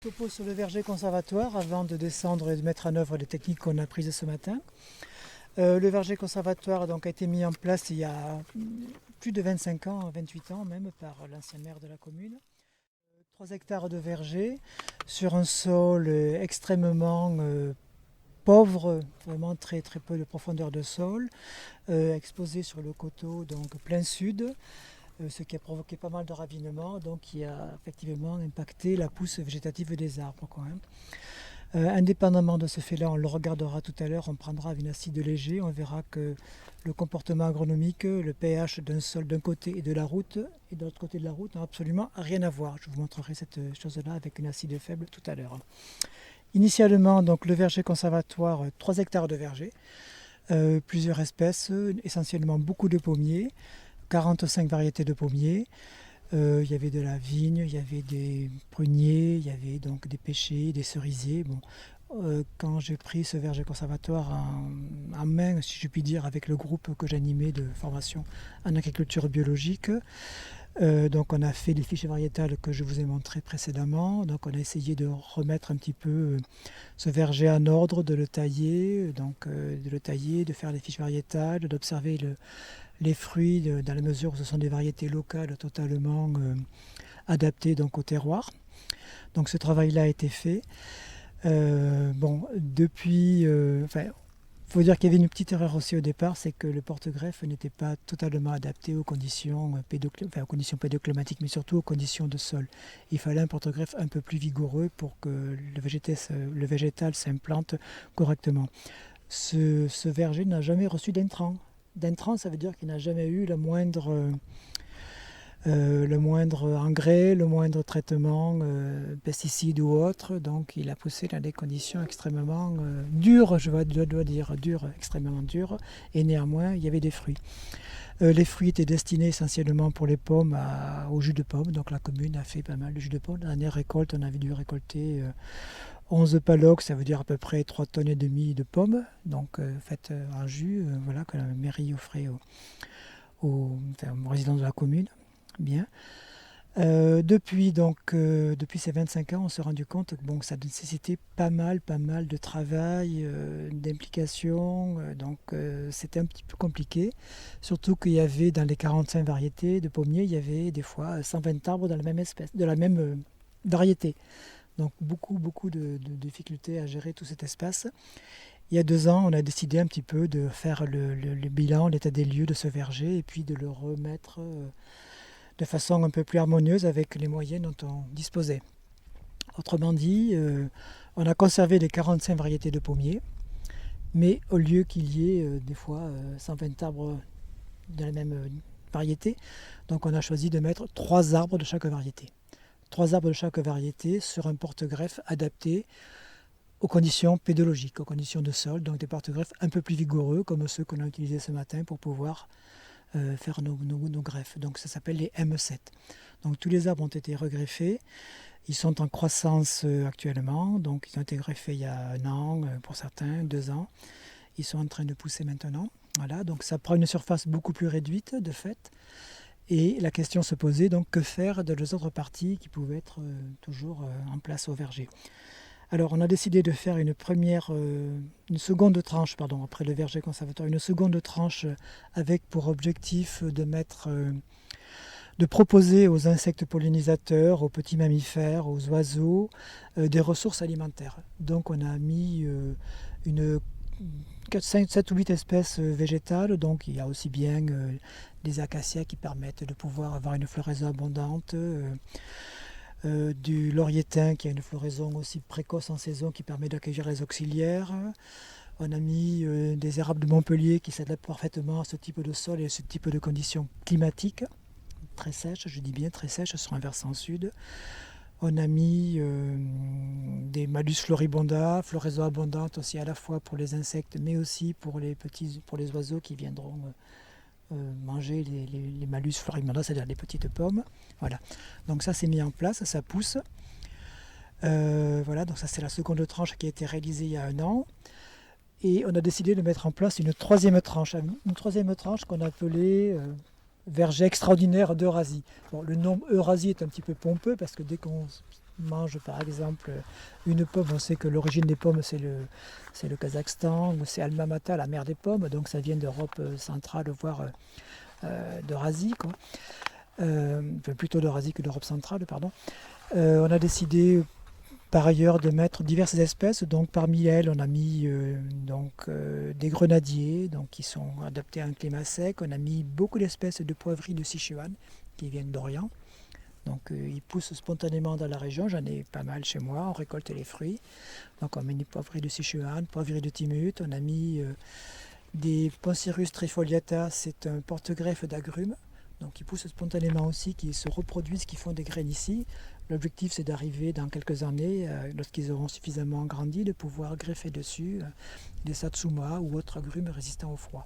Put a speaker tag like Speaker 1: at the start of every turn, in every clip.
Speaker 1: Topo sur le verger conservatoire avant de descendre et de mettre en œuvre les techniques qu'on a prises ce matin. Le verger conservatoire donc, a été mis en place il y a plus de 25 ans, 28 ans même, par l'ancien maire de la commune. 3 hectares de verger sur un sol extrêmement pauvre, vraiment très très peu de profondeur de sol, exposé sur le coteau donc plein sud. Ce qui a provoqué pas mal de ravinement, donc qui a effectivement impacté la pousse végétative des arbres, quoi, hein. Indépendamment de ce fait-là, on le regardera tout à l'heure, on prendra une acide léger, on verra que le comportement agronomique, le pH d'un sol d'un côté et de la route et de l'autre côté de la route n'a absolument rien à voir. Je vous montrerai cette chose-là avec une acide faible tout à l'heure. Initialement, donc, le verger conservatoire, 3 hectares de verger, plusieurs espèces, essentiellement beaucoup de pommiers, 45 variétés de pommiers. Il y avait de la vigne, il y avait des pruniers, il y avait donc des pêchers, des cerisiers. Bon, quand j'ai pris ce verger conservatoire en main, si je puis dire, avec le groupe que j'animais de formation en agriculture biologique, donc on a fait les fiches variétales que je vous ai montrées précédemment. Donc on a essayé de remettre un petit peu ce verger en ordre, de le tailler, de faire les fiches variétales, d'observer les fruits dans la mesure où ce sont des variétés locales totalement adaptées donc, au terroir. Donc ce travail-là a été fait. Depuis, il faut dire qu'il y avait une petite erreur aussi au départ, c'est que le porte-greffe n'était pas totalement adapté aux conditions, aux conditions pédoclimatiques, mais surtout aux conditions de sol. Il fallait un porte-greffe un peu plus vigoureux pour que le végétal s'implante correctement. Ce verger n'a jamais reçu d'intrant. D'intrant, ça veut dire qu'il n'a jamais eu le moindre engrais, le moindre traitement, pesticide ou autre. Donc il a poussé dans des conditions extrêmement dures, je dois dire dures, extrêmement dures. Et néanmoins, il y avait des fruits. Les fruits étaient destinés essentiellement pour les pommes au jus de pomme. Donc la commune a fait pas mal de jus de pomme. La dernière récolte, on avait dû récolter 11 palocs, ça veut dire à peu près 3 tonnes et demie de pommes, donc faites en jus, voilà, que la mairie offrait aux résidents de la commune. Bien. Depuis ces 25 ans, on s'est rendu compte que bon, ça nécessitait pas mal de travail, d'implication, c'était un petit peu compliqué, surtout qu'il y avait dans les 45 variétés de pommiers, il y avait des fois 120 arbres de la même espèce, de la même variété. Donc beaucoup de difficultés à gérer tout cet espace. Il y a 2 ans, on a décidé un petit peu de faire le bilan, l'état des lieux de ce verger et puis de le remettre de façon un peu plus harmonieuse avec les moyens dont on disposait. Autrement dit, on a conservé les 45 variétés de pommiers, mais au lieu qu'il y ait des fois 120 arbres de la même variété, donc on a choisi de mettre 3 arbres de chaque variété. 3 arbres de chaque variété sur un porte-greffe adapté aux conditions pédologiques, aux conditions de sol, donc des porte-greffes un peu plus vigoureux comme ceux qu'on a utilisés ce matin pour pouvoir faire nos greffes. Donc ça s'appelle les M7. Donc tous les arbres ont été regreffés. Ils sont en croissance actuellement, donc ils ont été greffés il y a 1 an, pour certains 2 ans. Ils sont en train de pousser maintenant. Voilà, donc ça prend une surface beaucoup plus réduite de fait. Et la question se posait donc que faire de les autres parties qui pouvaient être toujours en place au verger. Alors on a décidé de faire une seconde tranche, après le verger conservatoire, une seconde tranche avec pour objectif de proposer aux insectes pollinisateurs, aux petits mammifères, aux oiseaux, des ressources alimentaires. Donc on a mis une 7 ou 8 espèces végétales, donc il y a aussi bien des acacias qui permettent de pouvoir avoir une floraison abondante, du laurier thym qui a une floraison aussi précoce en saison qui permet d'accueillir les auxiliaires. On a mis des érables de Montpellier qui s'adaptent parfaitement à ce type de sol et à ce type de conditions climatiques, très sèches, je dis bien très sèches sur un versant sud. On a mis des Malus floribunda, floraison abondante aussi à la fois pour les insectes mais aussi pour les oiseaux qui viendront manger les Malus floribunda, c'est-à-dire les petites pommes. Voilà. Donc ça c'est mis en place, ça pousse. Voilà, donc ça c'est la seconde tranche qui a été réalisée il y a 1 an. Et on a décidé de mettre en place une troisième tranche qu'on a appelée verger extraordinaire d'Eurasie. Bon, le nom Eurasie est un petit peu pompeux parce que dès qu'on mange par exemple une pomme, on sait que l'origine des pommes c'est le Kazakhstan, ou c'est Alma Ata, la mère des pommes, donc ça vient d'Europe centrale, voire d'Eurasie, quoi. Enfin, plutôt d'Eurasie que d'Europe centrale, pardon. On a décidé par ailleurs de mettre diverses espèces, donc parmi elles on a mis des grenadiers donc, qui sont adaptés à un climat sec, on a mis beaucoup d'espèces de poivriers de Sichuan qui viennent d'Orient. Donc ils poussent spontanément dans la région, j'en ai pas mal chez moi, on récolte les fruits. Donc on a mis des poivriers de Sichuan, poivriers de Timut, on a mis des Poncirus trifoliata, c'est un porte-greffe d'agrumes, donc qui poussent spontanément aussi, qui se reproduisent, qui font des graines ici. L'objectif c'est d'arriver dans quelques années, lorsqu'ils auront suffisamment grandi, de pouvoir greffer dessus des satsuma ou autres agrumes résistants au froid.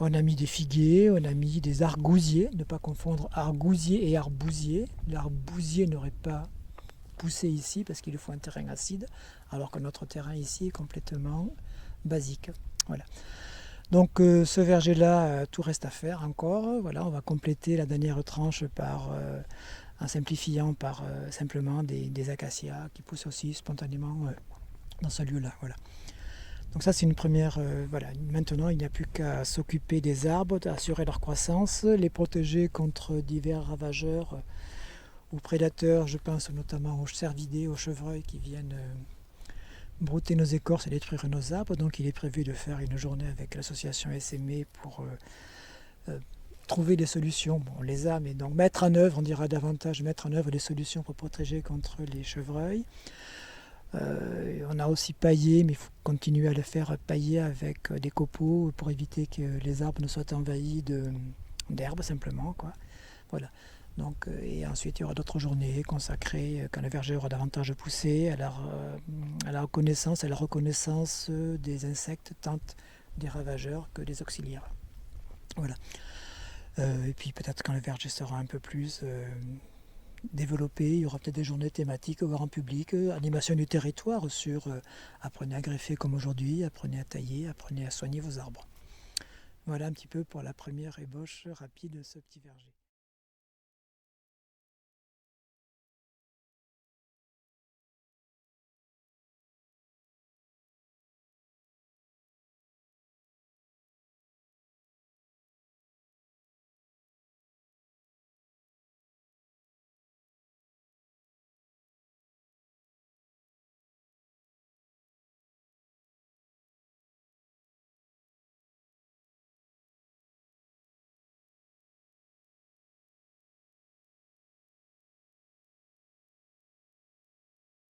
Speaker 1: On a mis des figuiers, on a mis des argousiers, ne pas confondre argousier et arbousier. L'arbousier n'aurait pas poussé ici parce qu'il faut un terrain acide, alors que notre terrain ici est complètement basique. Voilà. Donc ce verger-là, tout reste à faire encore. Voilà, on va compléter la dernière tranche en simplifiant par simplement des acacias qui poussent aussi spontanément dans ce lieu-là. Voilà. Donc ça c'est une première, voilà. Maintenant il n'y a plus qu'à s'occuper des arbres, d'assurer leur croissance, les protéger contre divers ravageurs ou prédateurs, je pense notamment aux cervidés, aux chevreuils qui viennent brouter nos écorces et détruire nos arbres. Donc il est prévu de faire une journée avec l'association SME pour trouver des solutions. Bon, on les a, mais donc mettre en œuvre, on dira davantage, mettre en œuvre des solutions pour protéger contre les chevreuils. On a aussi paillé, mais il faut continuer à le faire pailler avec des copeaux pour éviter que les arbres ne soient envahis d'herbes simplement, quoi. Voilà. Donc, et ensuite il y aura d'autres journées consacrées quand le verger aura davantage poussé à la reconnaissance des insectes, tant des ravageurs que des auxiliaires. Voilà. Et puis peut-être quand le verger sera un peu plus développé, il y aura peut-être des journées thématiques au grand public, animation du territoire sur apprenez à greffer comme aujourd'hui, apprenez à tailler, apprenez à soigner vos arbres. Voilà un petit peu pour la première ébauche rapide de ce petit verger.